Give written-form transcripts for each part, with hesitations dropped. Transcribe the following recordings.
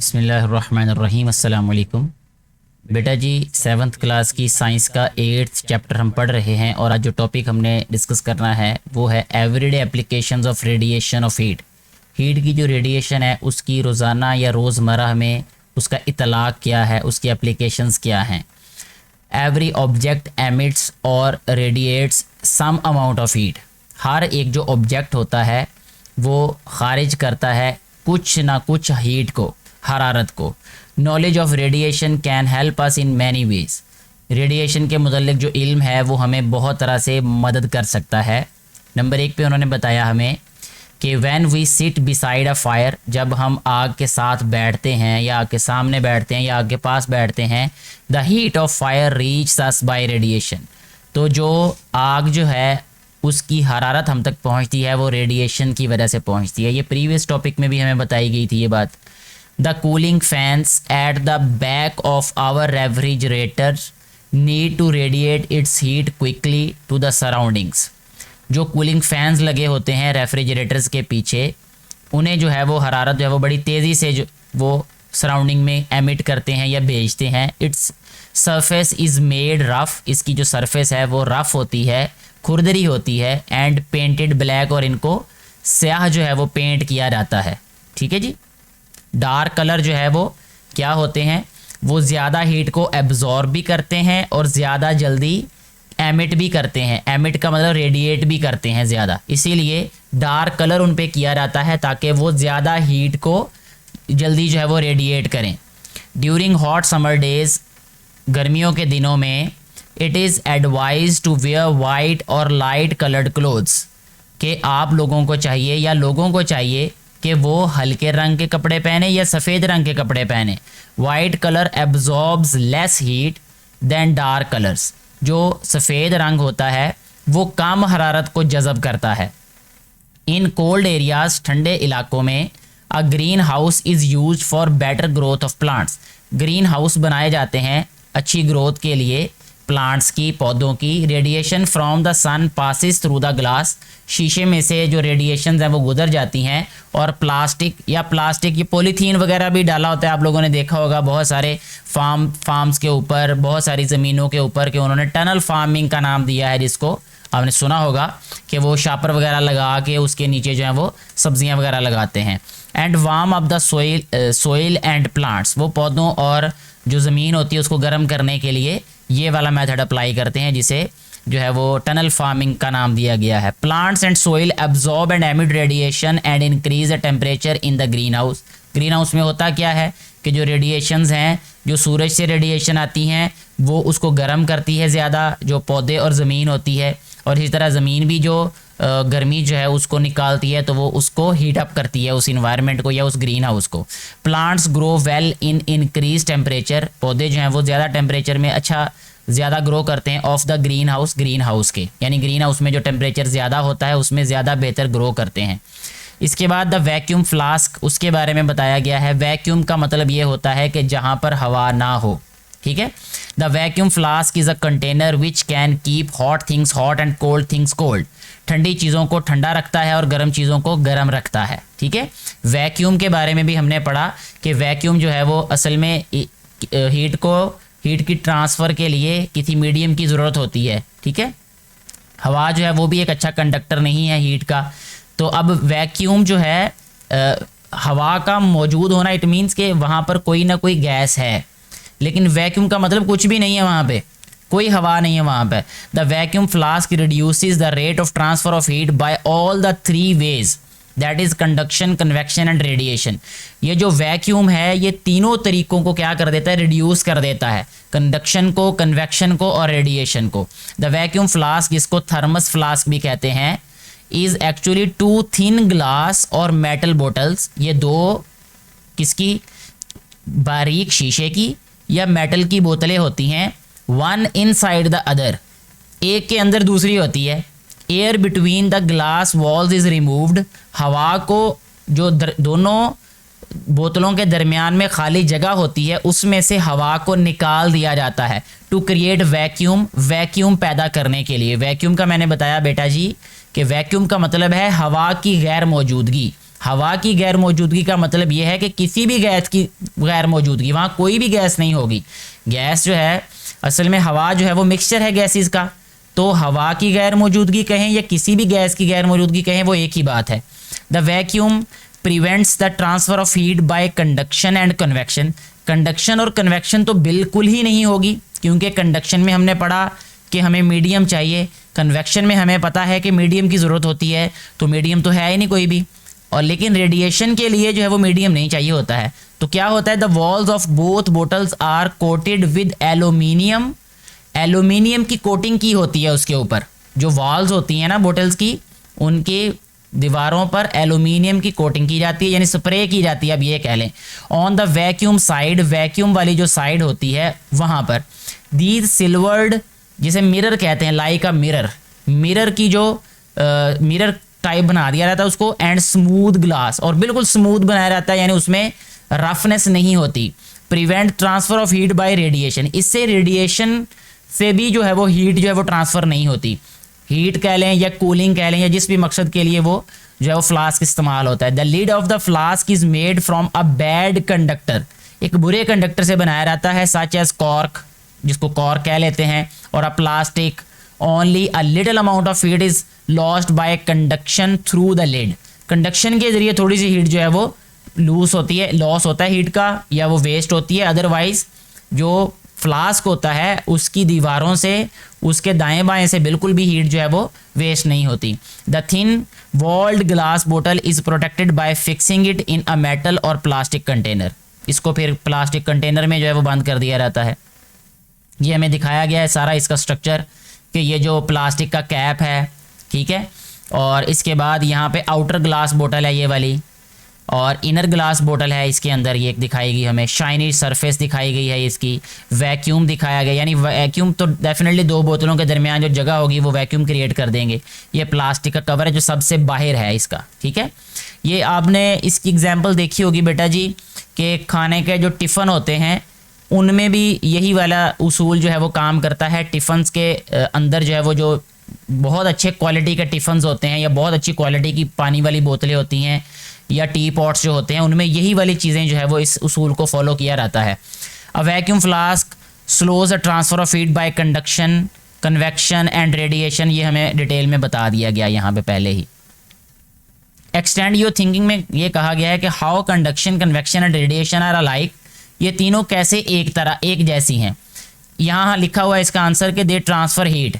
बिस्मिल्लाहिर्रहमानिर्रहीम। अस्सलाम वालेकुम। बेटा जी, 7th क्लास की साइंस का 8th चैप्टर हम पढ़ रहे हैं और आज जो टॉपिक हमने डिस्कस करना है वो है everyday applications of radiation of heat. Heat की जो रेडिएशन है उसकी रोज़ाना या रोज़मर्रा में उसका इतलाक़ क्या है, उसकी एप्लीकेशंस क्या हैं। एवरी ऑब्जेक्ट एमिट्स और radiates some amount of heat. हर एक जो ऑब्जेक्ट होता है वो खारिज करता है कुछ ना कुछ हीट को, हरारत को। Knowledge of radiation can help us in many ways. Radiation के मुतल्लिक जो इल्म है वो हमें बहुत तरह से मदद कर सकता है। नंबर 1 पे उन्होंने बताया हमें कि when we sit beside a fire, जब हम आग के साथ बैठते हैं या आग के सामने बैठते हैं या आग के पास बैठते हैं, the heat of fire reach us bye radiation. तो जो आग जो है उसकी हरारत हम तक पहुंचती है वो रेडिएशन की वजह से पहुंचती है। ये प्रीवियस टॉपिक में भी हमें बताई गई थी ये बात। The cooling fans at the back of our refrigerator need to radiate its heat quickly to the surroundings. जो कूलिंग फैंस लगे होते हैं रेफ्रिजरेटर्स के पीछे, उन्हें जो है वो हरारत जो है वो बड़ी तेज़ी से जो वो सराउंडिंग में एमिट करते हैं या भेजते हैं। Its surface is made rough. इसकी जो सरफेस है वो रफ़ होती है, खुरदरी होती है। एंड पेंटेड ब्लैक, और इनको स्याह जो है वो पेंट किया जाता है। ठीक है जी। डार्क कलर जो है वो क्या होते हैं, वो ज़्यादा हीट को एब्जॉर्ब भी करते हैं और ज़्यादा जल्दी एमिट भी करते हैं। एमिट का मतलब रेडिएट भी करते हैं ज़्यादा, इसीलिए डार्क कलर उन पे किया जाता है ताकि वो ज़्यादा हीट को जल्दी जो है वो रेडिएट करें। ड्यूरिंग हॉट समर डेज, गर्मियों के दिनों में, it is advise to wear white और लाइट कलर्ड क्लोथ्स, कि आप लोगों को चाहिए या लोगों को चाहिए कि वो हल्के रंग के कपड़े पहने या सफ़ेद रंग के कपड़े पहने। White colour absorbs less heat than dark colours. जो सफ़ेद रंग होता है वो कम हरारत को जज़ब करता है। इन कोल्ड एरियाज़, ठंडे इलाकों में, a green house is use for better growth of plants. Green house बनाए जाते हैं अच्छी ग्रोथ के लिए प्लांट्स की, पौधों की। Radiation from the sun passes through the glass. शीशे में से जो रेडिएशन हैं वो गुजर जाती हैं। और प्लास्टिक ये पॉलीथीन वगैरह भी डाला होता है, आप लोगों ने देखा होगा बहुत सारे फार्म्स के ऊपर, बहुत सारी ज़मीनों के ऊपर, कि उन्होंने टनल फार्मिंग का नाम दिया है, जिसको आपने सुना होगा कि वो शापर वगैरह लगा के उसके नीचे जो है वो सब्जियां वगैरह लगाते हैं। And warm up the soil and plants. वो पौधों और जो ज़मीन होती है उसको गर्म करने के लिए ये वाला मेथड अप्लाई करते हैं, जिसे जो है वो टनल फार्मिंग का नाम दिया गया है। Plants and soil absorb and emit radiation and increase the temperature in the green house. Green house में होता क्या है कि जो रेडिएशंस हैं, जो सूरज से रेडिएशन आती हैं, वो उसको गर्म करती है ज़्यादा, जो पौधे और ज़मीन होती है। और इसी तरह ज़मीन भी जो गर्मी जो है उसको निकालती है, तो वो उसको हीट अप करती है, उस इन्वायरमेंट को या उस ग्रीन हाउस को। Plants grow well in increase temperature. पौधे जो हैं वो ज़्यादा टेम्परेचर में अच्छा ज़्यादा ग्रो करते हैं ऑफ द ग्रीन हाउस के, यानी ग्रीन हाउस में जो टेम्परेचर ज़्यादा होता है उसमें ज़्यादा बेहतर ग्रो करते हैं। इसके बाद द वैक्यूम फ्लास्क, उसके बारे में बताया गया है। वैक्यूम का मतलब ये होता है कि जहाँ पर हवा ना हो। ठीक है। The vacuum flask is a container which can keep hot things hot and cold things cold. ठंडी चीज़ों को ठंडा रखता है और गर्म चीज़ों को गर्म रखता है। ठीक है। वैक्यूम के बारे में भी हमने पढ़ा कि वैक्यूम जो है वो असल में हीट की ट्रांसफ़र के लिए किसी मीडियम की ज़रूरत होती है। ठीक है। हवा जो है वो भी एक अच्छा कंडक्टर नहीं है हीट का। तो अब वैक्यूम जो है हवा का मौजूद होना, इट मीन्स के वहाँ पर कोई ना कोई गैस है, लेकिन वैक्यूम का मतलब कुछ भी नहीं है, वहाँ पे कोई हवा नहीं है वहाँ पे। The vacuum flask reduces the rate of transfer of heat by all the 3 ways, that is conduction, convection and radiation. ये जो वैक्यूम है ये तीनों तरीकों को क्या कर देता है, रिड्यूस कर देता है, कंडक्शन को, कन्वेक्शन को और रेडिएशन को। द वैक्यूम फ्लास्क, जिसको थर्मस फ्लास्क भी कहते हैं, इज़ एक्चुअली 2 थिन ग्लास और मेटल बोटल्स। ये दो किसकी, बारीक शीशे की या मेटल की बोतलें होती हैं, वन इनसाइड द अदर, एक के अंदर दूसरी होती है। Air between the glass walls is removed. हवा को जो दोनों बोतलों के दरमियान में खाली जगह होती है उसमें से हवा को निकाल दिया जाता है, टू क्रिएट वैक्यूम, वैक्यूम पैदा करने के लिए। वैक्यूम का मैंने बताया बेटा जी कि वैक्यूम का मतलब है हवा की गैर मौजूदगी। हवा की गैर मौजूदगी का मतलब यह है कि किसी भी गैस की गैर मौजूदगी, वहाँ कोई भी गैस नहीं होगी। गैस जो है असल में हवा जो है वो मिक्सचर है गैसेस का, तो हवा की गैर मौजूदगी कहें या किसी भी गैस की गैर मौजूदगी कहें वो एक ही बात है। The vacuum prevents the transfer of heat bye conduction and convection. Conduction और कन्वेक्शन तो बिल्कुल ही नहीं होगी, क्योंकि कंडक्शन में हमने पढ़ा कि हमें मीडियम चाहिए, कन्वेक्शन में हमें पता है कि मीडियम की ज़रूरत होती है, तो मीडियम तो है ही नहीं कोई भी। और लेकिन रेडिएशन के लिए जो है वो मीडियम नहीं चाहिए होता है। तो क्या होता है, the walls of both bottles are coated with aluminium. Aluminium की कोटिंग की होती है उसके ऊपर, जो वॉल्स होती हैं ना बोटल्स की, उनकी दीवारों पर एल्यूमिनियम की कोटिंग की जाती है, यानी स्प्रे की जाती है, अब ये कह लें। On the vacuum side, vacuum वाली जो साइड होती है वहाँ पर दीज सिल्वर्ड, जिसे मिरर कहते हैं, लाइक अ मिरर, मिरर की जो मिरर टाइप बना दिया रहता है उसको, एंड स्मूथ ग्लास, और बिल्कुल स्मूथ बनाया रहता है, यानी उसमें रफनेस नहीं होती। Prevent transfer of heat bye radiation, इससे रेडिएशन से भी जो है वो हीट जो है वो ट्रांसफ़र नहीं होती। हीट कह लें या कूलिंग कह लें या जिस भी मकसद के लिए वो जो है वो फ्लास्क इस्तेमाल होता है। The lid of the flask is made from a bad conductor, एक बुरे कंडक्टर से बनाया रहता है, सच एज कॉर्क, जिसको कॉर्क कह लेते हैं, और a plastic. Only a little amount of heat is lost by conduction through the lid, conduction के जरिए थोड़ी सी हीट जो है वो लूज होती है, लॉस होता है हीट का, या वो वेस्ट होती है। अदरवाइज जो फ्लास्क होता है उसकी दीवारों से, उसके दाएं बाएं से बिल्कुल भी हीट जो है वो वेस्ट नहीं होती। द थिन वॉल्ड ग्लास बोतल is protected by fixing it in a metal और प्लास्टिक कंटेनर, इसको फिर प्लास्टिक कंटेनर में जो है वो बंद कर दिया रहता है। ये हमें दिखाया गया है सारा इसका स्ट्रक्चर, कि ये जो प्लास्टिक का कैप है, ठीक है, और इसके बाद यहाँ पे आउटर ग्लास बोतल है ये वाली, और इनर ग्लास बोतल है इसके अंदर, ये दिखाई गई हमें, शाइनी सरफेस दिखाई गई है इसकी, वैक्यूम दिखाया गया, यानी वैक्यूम तो डेफिनेटली दो बोतलों के दरमियान जो जगह होगी वो वैक्यूम क्रिएट कर देंगे। ये प्लास्टिक का कवर है जो सबसे बाहर है इसका, ठीक है। ये आपने इसकी एग्जाम्पल देखी होगी बेटा जी, कि खाने के जो टिफ़न होते हैं उनमें भी यही वाला उसूल जो है वो काम करता है। टिफ़न्स के अंदर जो है वो जो बहुत अच्छे क्वालिटी के टिफ़न्स होते हैं, या बहुत अच्छी क्वालिटी की पानी वाली बोतलें होती हैं, या टी पॉट्स जो होते हैं, उनमें यही वाली चीज़ें जो है वो इस उसूल को फॉलो किया रहता है। A vacuum flask slows a transfer of heat bye conduction, convection and radiation, ये हमें डिटेल में बता दिया गया यहाँ पे पहले ही। एक्सटेंड योर थिंकिंग में ये कहा गया है कि how conduction, convection and radiation are alike, ये तीनों कैसे एक जैसी हैं। यहाँ लिखा हुआ है इसका आंसर कि दे ट्रांसफ़र हीट,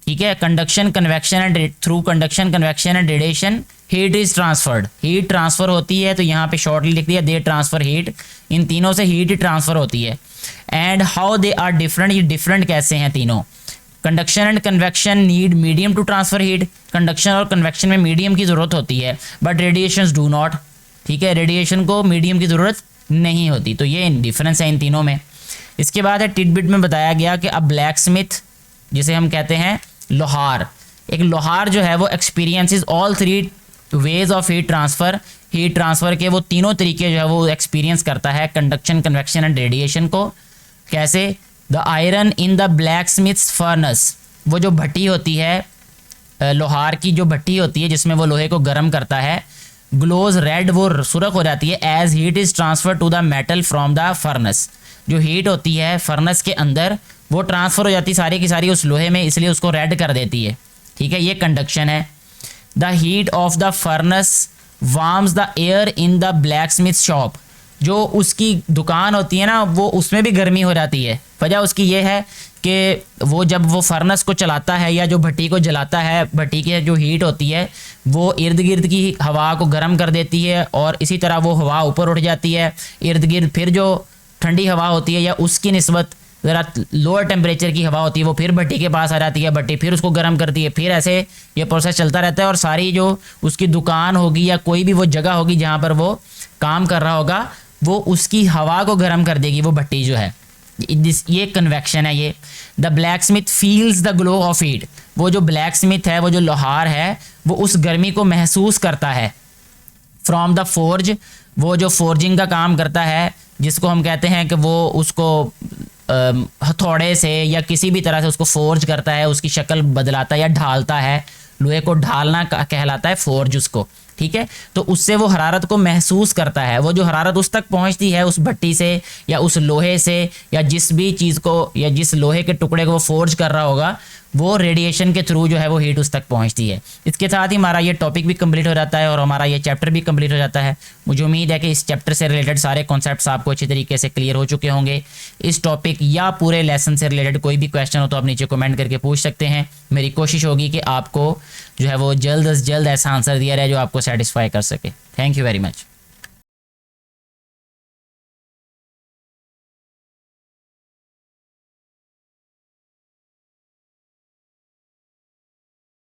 ठीक है, conduction, convection and through conduction, convection and radiation heat is transferred, heat transfer होती है, तो यहाँ पे शॉर्टली लिख दिया दे ट्रांसफ़र हीट, इन तीनों से हीट ट्रांसफ़र होती है। And how they are different, ये डिफरेंट कैसे हैं तीनों। Conduction and convection need medium to transfer heat, conduction और कन्वेक्शन में मीडियम की ज़रूरत होती है, बट रेडिएशंस डू नॉट, ठीक है, रेडिएशन को मीडियम की ज़रूरत नहीं होती। तो ये डिफरेंस है इन तीनों में। इसके बाद है टिडबिट में बताया गया कि अब ब्लैक स्मिथ, जिसे हम कहते हैं लोहार, एक लोहार जो है वो experiences all three ways of heat transfer के वो तीनों तरीके जो है वो एक्सपीरियंस करता है, कंडक्शन, कन्वेक्शन एंड रेडिएशन को। कैसे, the iron in the black Smiths furnace, वो जो भट्टी होती है, लोहार की जो भट्टी होती है जिसमें वो लोहे को गर्म करता है, ग्लोज रेड, वो सुर्ख हो जाती है, as heat is transfer to the metal from the furnace, जो हीट होती है फर्नेस के अंदर वो ट्रांसफ़र हो जाती है सारी की सारी उस लोहे में, इसलिए उसको रेड कर देती है, ठीक है, ये कंडक्शन है। The heat of the furnace warms the air in the black Smith shop, जो उसकी दुकान होती है ना वो उसमें भी गर्मी हो जाती है। वजह उसकी ये है कि वो जब वो फर्नेस को चलाता है या जो भट्टी को जलाता है, भट्टी की जो हीट होती है वो इर्द गिर्द की हवा को गर्म कर देती है, और इसी तरह वो हवा ऊपर उठ जाती है, इर्द गिर्द फिर जो ठंडी हवा होती है या उसकी निस्बत ज़रा लोअर टेम्परेचर की हवा होती है वो फिर भट्टी के पास आ जाती है, भट्टी फिर उसको गर्म करती है, फिर ऐसे ये प्रोसेस चलता रहता है। और सारी जो उसकी दुकान होगी या कोई भी वो जगह होगी जहाँ पर वो काम कर रहा होगा, वो उसकी हवा को गर्म कर देगी वो भट्टी जो है। ये कन्वेक्शन है। ये the black Smith feels the glow of heat, वो जो ब्लैक स्मिथ है, वो जो लोहार है, वो उस गर्मी को महसूस करता है। फ्रॉम द फोर्ज, वो जो फोर्जिंग का काम करता है, जिसको हम कहते हैं कि वो उसको हथौड़े से या किसी भी तरह से उसको फोर्ज करता है, उसकी शक्ल बदलाता है या ढालता है लोहे को ढालना कहलाता है फोर्ज उसको, ठीक है। तो उससे वो हरारत को महसूस करता है, वो जो हरारत उस तक पहुंचती है उस भट्टी से या उस लोहे से या जिस भी चीज़ को या जिस लोहे के टुकड़े को वो फोर्ज कर रहा होगा, वो रेडिएशन के थ्रू जो है वो हीट उस तक पहुंचती है। इसके साथ ही हमारा ये टॉपिक भी कंप्लीट हो जाता है और हमारा ये चैप्टर भी कंप्लीट हो जाता है। मुझे उम्मीद है कि इस चैप्टर से रिलेटेड सारे कॉन्सेप्ट्स आपको अच्छी तरीके से क्लियर हो चुके होंगे। इस टॉपिक या पूरे लेसन से रिलेटेड कोई भी क्वेश्चन हो तो आप नीचे कमेंट करके पूछ सकते हैं। मेरी कोशिश होगी कि आपको जो है वो जल्द से जल्द ऐसा आंसर दिया जाए जो आपको सेटिस्फाई कर सके। Thank you very much.